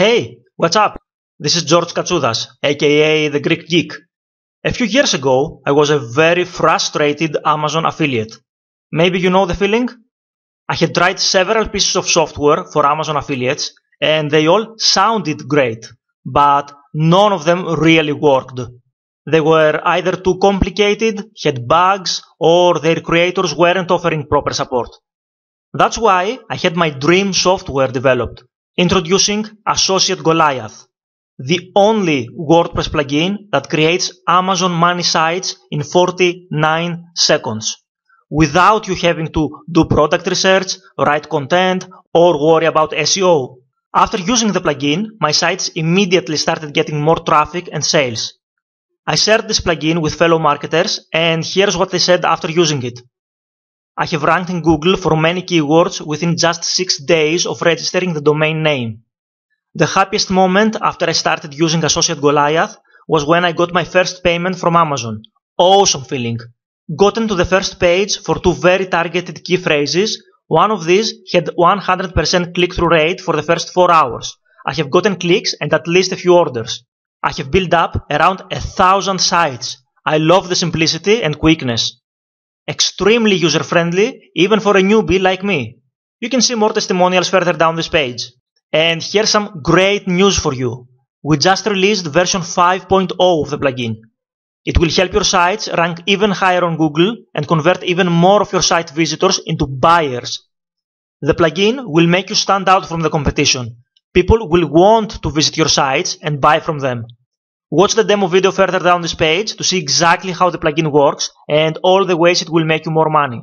Hey, what's up? This is George Katsoudas, aka the Greek Geek. A few years ago, I was a very frustrated Amazon affiliate. Maybe you know the feeling? I had tried several pieces of software for Amazon affiliates, and they all sounded great, but none of them really worked. They were either too complicated, had bugs, or their creators weren't offering proper support. That's why I had my dream software developed, introducing Associate Goliath, the only WordPress plugin that creates Amazon money sites in 49 seconds, without you having to do product research, write content, or worry about SEO. After using the plugin, my sites immediately started getting more traffic and sales. I shared this plugin with fellow marketers, and here's what they said after using it. I have ranked in Google for many keywords within just 6 days of registering the domain name. The happiest moment after I started using Associate Goliath was when I got my first payment from Amazon. Awesome feeling. Gotten to the first page for 2 very targeted key phrases. One of these had 100% click-through rate for the first 4 hours. I have gotten clicks and at least a few orders. I have built up around 1,000 sites. I love the simplicity and quickness. Extremely user-friendly, even for a newbie like me. You can see more testimonials further down this page. And here's some great news for you. We just released version 5.0 of the plugin. It will help your sites rank even higher on Google and convert even more of your site visitors into buyers. The plugin will make you stand out from the competition. People will want to visit your sites and buy from them. Watch the demo video further down this page to see exactly how the plugin works and all the ways it will make you more money.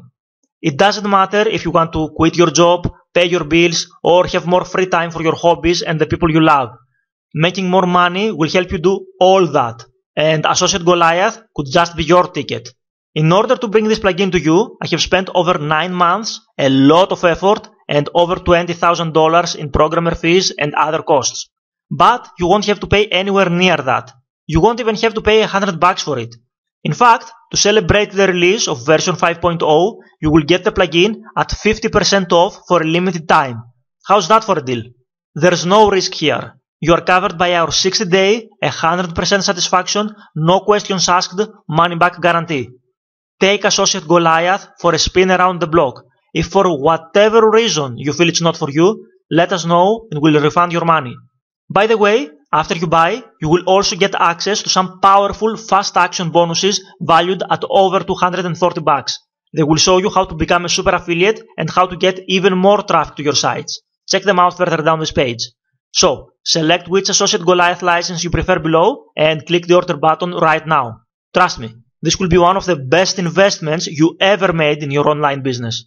It doesn't matter if you want to quit your job, pay your bills, or have more free time for your hobbies and the people you love. Making more money will help you do all that, and Associate Goliath could just be your ticket. In order to bring this plugin to you, I have spent over 9 months, a lot of effort, and over $20,000 in programmer fees and other costs. But you won't have to pay anywhere near that. You won't even have to pay $100 for it. In fact, to celebrate the release of version 5.0, you will get the plugin at 50% off for a limited time. How's that for a deal? There's no risk here. You are covered by our 60-day, 100% satisfaction, no questions asked, money-back guarantee. Take Associate Goliath for a spin around the block. If for whatever reason you feel it's not for you, let us know and we'll refund your money. By the way, after you buy, you will also get access to some powerful fast action bonuses valued at over $240. They will show you how to become a super affiliate and how to get even more traffic to your sites. Check them out further down this page. So, select which Associate Goliath license you prefer below and click the order button right now. Trust me, this will be one of the best investments you ever made in your online business.